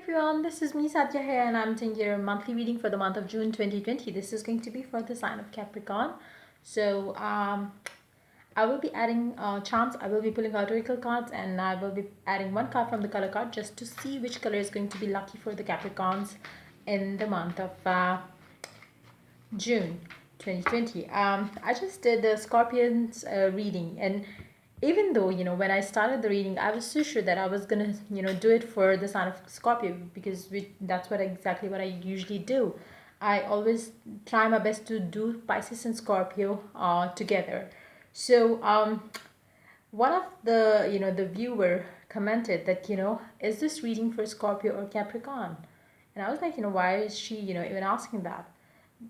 everyone, this is me Sadia here and I'm doing your monthly reading for the month of June 2020. This is going to be for the sign of Capricorn. So I will be adding charms, I will be pulling out oracle cards, and I will be adding one card from the color card just to see which color is going to be lucky for the Capricorns in the month of June 2020. I just did the Scorpions reading, and even though when I started the reading, I was so sure that I was gonna do it for the sign of Scorpio, because that's exactly what I usually do. I always try my best to do Pisces and Scorpio together. So one of the viewer commented that is this reading for Scorpio or Capricorn, and I was like, why is she even asking that?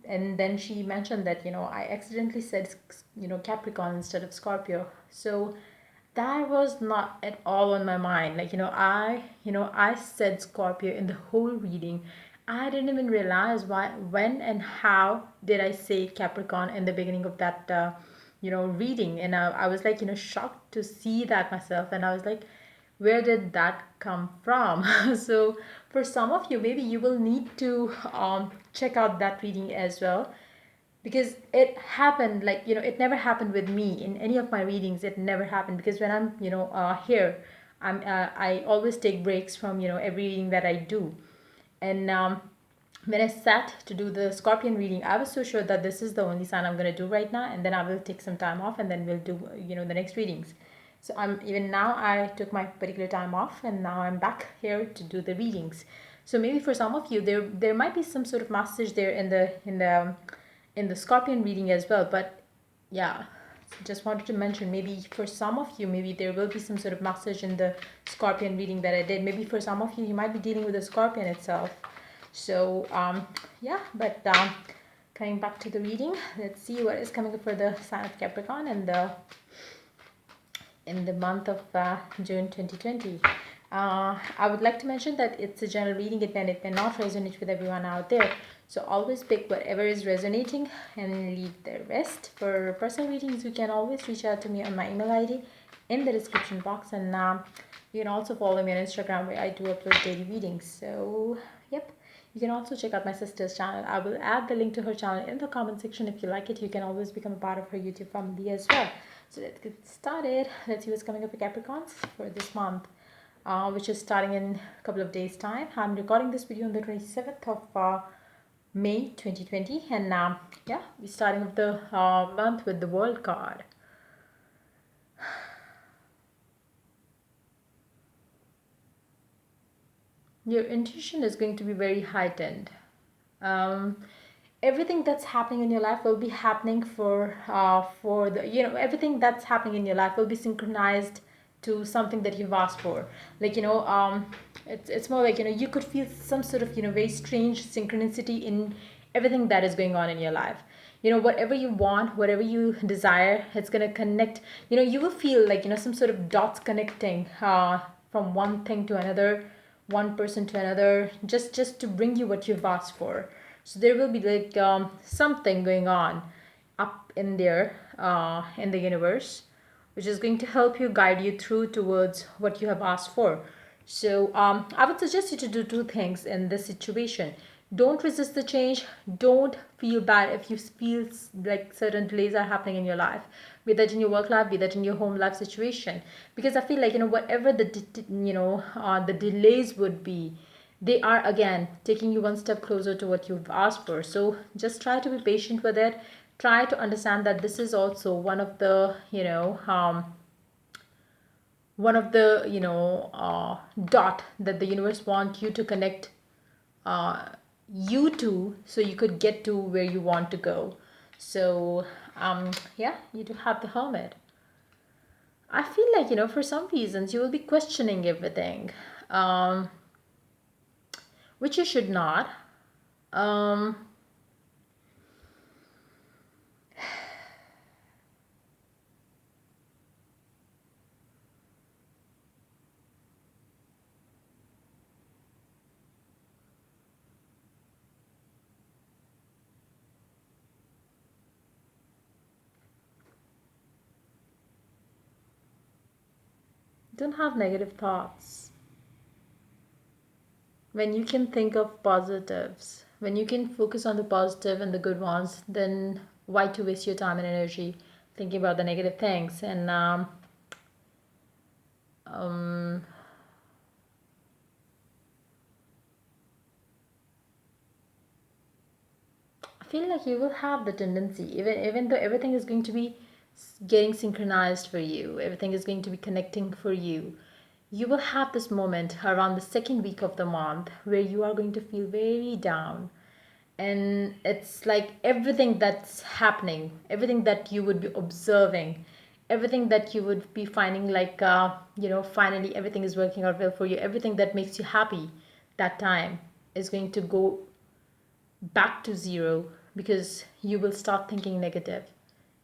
And then she mentioned that I accidentally said Capricorn instead of Scorpio. So that was not at all on my mind. Like I said Scorpio in the whole reading. I didn't even realize why, when, and how did I say Capricorn in the beginning of that reading. And I was like shocked to see that myself, and I was like, where did that come from? So for some of you, maybe you will need to check out that reading as well, because it happened, like it never happened with me in any of my readings. It never happened, because when I'm here, I always take breaks from every reading that I do. And when I sat to do the Scorpion reading, I was so sure that this is the only sign I'm going to do right now, and then I will take some time off, and then we'll do the next readings. So even now I took my particular time off, and now I'm back here to do the readings. So maybe for some of you, there might be some sort of message there in the Scorpion reading as well. But yeah, just wanted to mention, maybe for some of you, maybe there will be some sort of message in the Scorpion reading that I did. Maybe for some of you, you might be dealing with the Scorpion itself. So yeah, but coming back to the reading, let's see what is coming up for the sign of Capricorn in the month of June 2020. I would like to mention that it's a general reading. It may not resonate with everyone out there. So always pick whatever is resonating and leave the rest. For personal readings, you can always reach out to me on my email ID in the description box. And you can also follow me on Instagram, where I do upload daily readings. So yep. You can also check out my sister's channel. I will add the link to her channel in the comment section. If you like it, you can always become a part of her YouTube family as well. So let's get started. Let's see what's coming up for Capricorns for this month, which is starting in a couple of days' time. I'm recording this video on the 27th of May 2020, and yeah, we're starting with the month with the World card. Your intuition is going to be very heightened. Everything that's happening in your life will be happening for the everything that's happening in your life will be synchronized to something that you've asked for. Like it's more like you could feel some sort of very strange synchronicity in everything that is going on in your life. Whatever you want, whatever you desire, it's going to connect. You will feel like some sort of dots connecting from one thing to another, one person to another, just to bring you what you've asked for. So there will be like something going on up in there in the universe, which is going to help you, guide you through towards what you have asked for. So I would suggest you to do two things in this situation. Don't resist the change. Don't feel bad if you feel like certain delays are happening in your life, be that in your work life, be that in your home life situation. Because I feel like whatever the delays would be, they are again taking you one step closer to what you've asked for. So just try to be patient with it. Try to understand that this is also one of the dot that the universe want you to connect you to, so you could get to where you want to go. So yeah, you do have the Hermit. I feel like for some reasons you will be questioning everything, which you should not. um don't have negative thoughts. When you can think of positives, when you can focus on the positive and the good ones, then why to waste your time and energy thinking about the negative things? And um, I feel like you will have the tendency, even though everything is going to be getting synchronized for you, everything is going to be connecting for you. You will have this moment around the second week of the month where you are going to feel very down, and it's like everything that's happening, everything that you would be observing, everything that you would be finding like finally everything is working out well for you, everything that makes you happy that time is going to go back to zero, because you will start thinking negative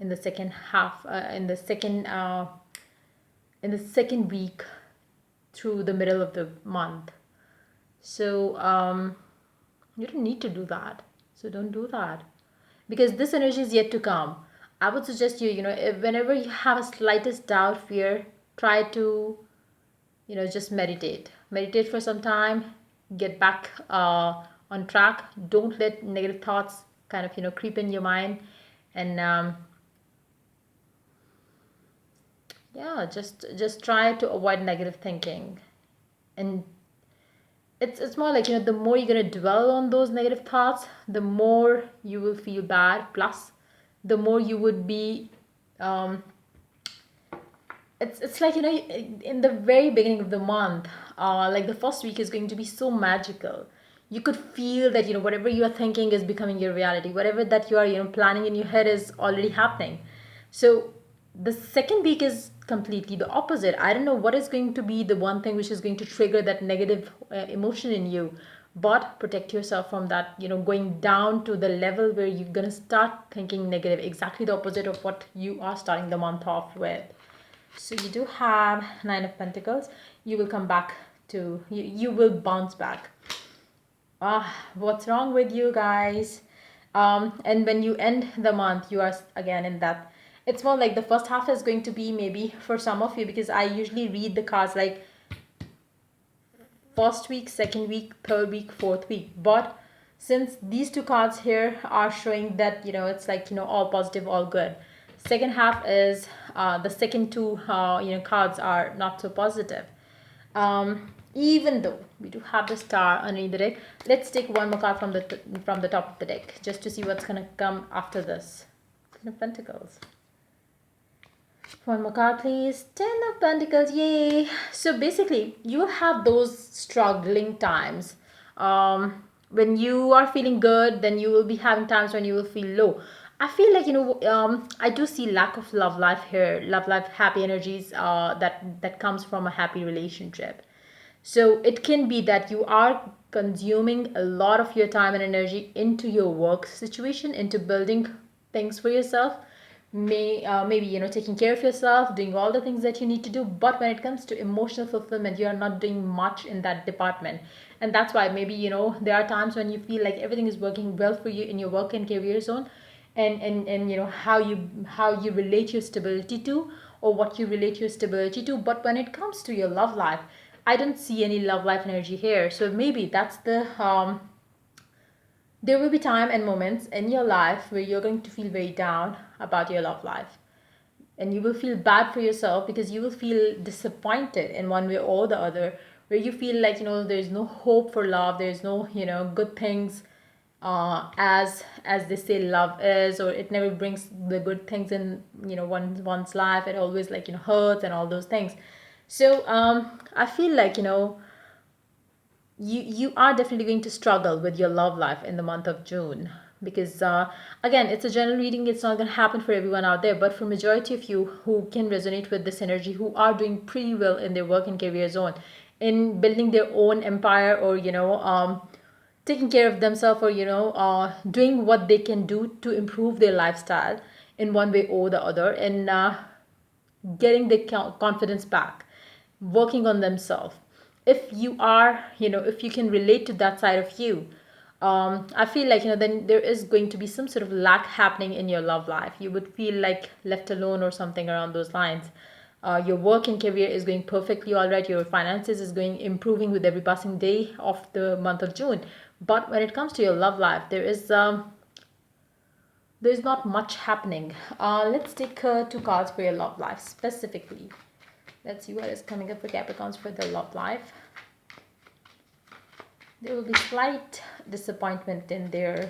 in the second half, in the second week through the middle of the month. So you don't need to do that. So don't do that, because this energy is yet to come. I would suggest you, whenever you have a slightest doubt, fear, try to, just meditate for some time, get back on track. Don't let negative thoughts kind of, creep in your mind. And yeah, just try to avoid negative thinking. And it's more like, the more you're going to dwell on those negative thoughts, the more you will feel bad, plus the more you would be um, it's like, in the very beginning of the month, like the first week is going to be so magical. You could feel that, whatever you are thinking is becoming your reality, whatever that you are, planning in your head is already happening. So the second week is completely the opposite. I don't know what is going to be the one thing which is going to trigger that negative emotion in you, but protect yourself from that, going down to the level where you're going to start thinking negative, exactly the opposite of what you are starting the month off with. So you do have Nine of Pentacles. You will come back to, you will bounce back. What's wrong with you guys? And when you end the month, you are again in that. It's more like the first half is going to be maybe for some of you, because I usually read the cards like first week, second week, third week, fourth week. But since these two cards here are showing that, it's like, all positive, all good. Second half is the second two, cards are not so positive. Even though we do have the star underneath the deck, let's take one more card from the top of the deck just to see what's gonna come after this. Ten of Pentacles. One more card, please. Ten of Pentacles, yay! So basically, you will have those struggling times. When you are feeling good, then you will be having times when you will feel low. I feel like, I do see lack of love life here, love life, happy energies that comes from a happy relationship. So it can be that you are consuming a lot of your time and energy into your work situation, into building things for yourself, maybe, taking care of yourself, doing all the things that you need to do. But when it comes to emotional fulfillment, you are not doing much in that department. And that's why maybe, there are times when you feel like everything is working well for you in your work and career zone, and how you relate your stability to, or what you relate your stability to. But when it comes to your love life, I don't see any love life energy here. So maybe that's the there will be time and moments in your life where you're going to feel very down about your love life, and you will feel bad for yourself, because you will feel disappointed in one way or the other, where you feel like, there's no hope for love, there's no, good things, as they say love is, or it never brings the good things in, one's life. It always, like, hurts and all those things. So I feel like, you are definitely going to struggle with your love life in the month of June, because again, it's a general reading, it's not going to happen for everyone out there, but for majority of you who can resonate with this energy, who are doing pretty well in their work and career zone, in building their own empire, or taking care of themselves, or doing what they can do to improve their lifestyle in one way or the other, and getting the confidence back, working on themselves. If you are, if you can relate to that side of you, I feel like, then there is going to be some sort of lack happening in your love life. You would feel like left alone or something around those lines. Your work and career is going perfectly all right. Your finances is going improving with every passing day of the month of June. But when it comes to your love life, there's not much happening. Let's take two cards for your love life specifically. Let's see what is coming up for Capricorns for their love life. There will be slight disappointment in the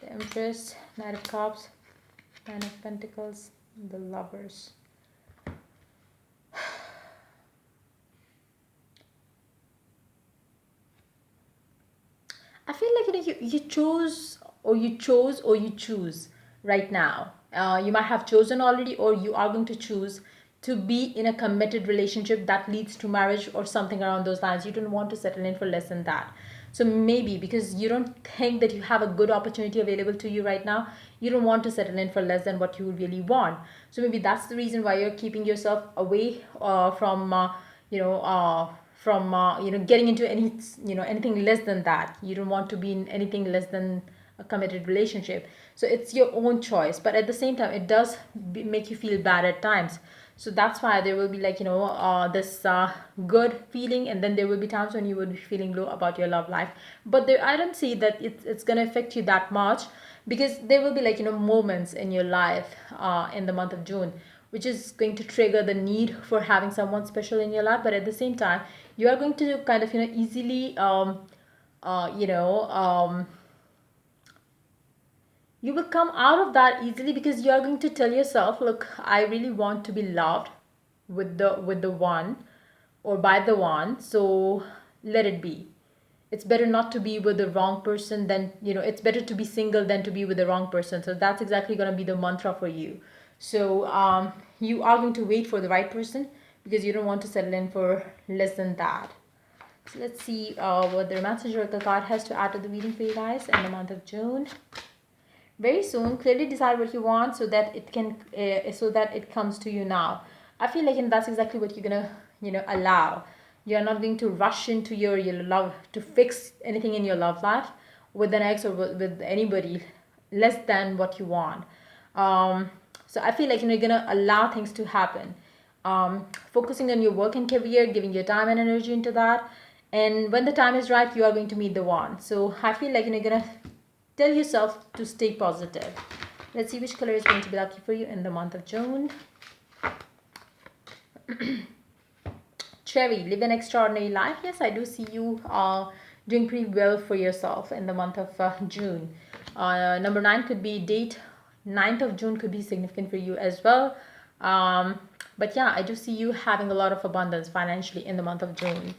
Empress, Knight of Cups, Nine of Pentacles, the Lovers. I feel like you chose or you choose right now. You might have chosen already, or you are going to choose to be in a committed relationship that leads to marriage or something around those lines. You don't want to settle in for less than that. So maybe because you don't think that you have a good opportunity available to you right now, you don't want to settle in for less than what you really want. So maybe that's the reason why you're keeping yourself away from getting into anything less than that. You don't want to be in anything less than a committed relationship. So it's your own choice, but at the same time it does make you feel bad at times. So that's why there will be this good feeling, and then there will be times when you will be feeling low about your love life. But there, I don't see that it's going to affect you that much, because there will be moments in your life in the month of June which is going to trigger the need for having someone special in your life. But at the same time, you are going to kind of easily you will come out of that easily, because you are going to tell yourself, look, I really want to be loved with the one, or by the one, so let it be. It's better not to be with the wrong person than, it's better to be single than to be with the wrong person. So that's exactly going to be the mantra for you. So you are going to wait for the right person, because you don't want to settle in for less than that. So let's see what the Romance Oracle card has to add to the reading for you guys in the month of June. Very soon, clearly decide what you want, so that it can so that it comes to you now. I feel like, and that's exactly what you're gonna allow. You're not going to rush into your love to fix anything in your love life with an ex or with anybody less than what you want. So I feel like you're gonna allow things to happen, focusing on your work and career, giving your time and energy into that, and when the time is right, you are going to meet the one. So I feel like you're gonna tell yourself to stay positive. Let's see which color is going to be lucky for you in the month of June. Cherry, live an extraordinary life. Yes, I do see you doing pretty well for yourself in the month of June. Number 9 could be date. 9th of June could be significant for you as well. But yeah, I do see you having a lot of abundance financially in the month of June.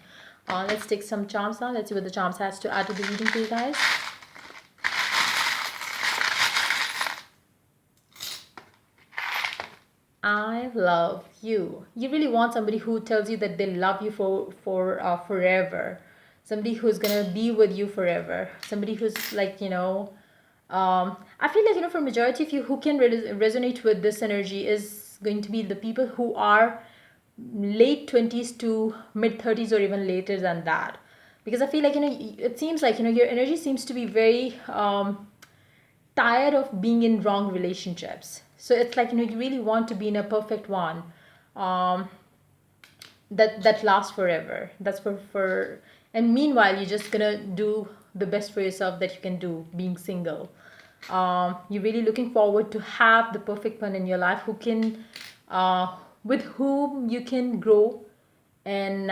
Let's take some charms now. Let's see what the charms has to add to the reading for you guys. I love you. You really want somebody who tells you that they love you for forever. Somebody who's gonna be with you forever. Somebody who's I feel like for majority of you who can resonate with this energy is going to be the people who are late 20s to mid 30s, or even later than that. Because I feel like it seems like your energy seems to be very tired of being in wrong relationships. So it's like you really want to be in a perfect one, that lasts forever. That's for and meanwhile you're just gonna do the best for yourself that you can do being single. You're really looking forward to have the perfect one in your life who can with whom you can grow and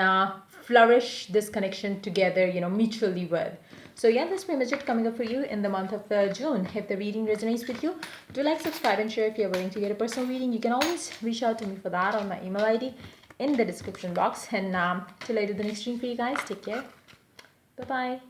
flourish this connection together, mutually with. So yeah, that's pretty much it coming up for you in the month of June. If the reading resonates with you, do like, subscribe, and share. If you're willing to get a personal reading, you can always reach out to me for that on my email ID in the description box. And till I do the next stream for you guys, take care. Bye-bye.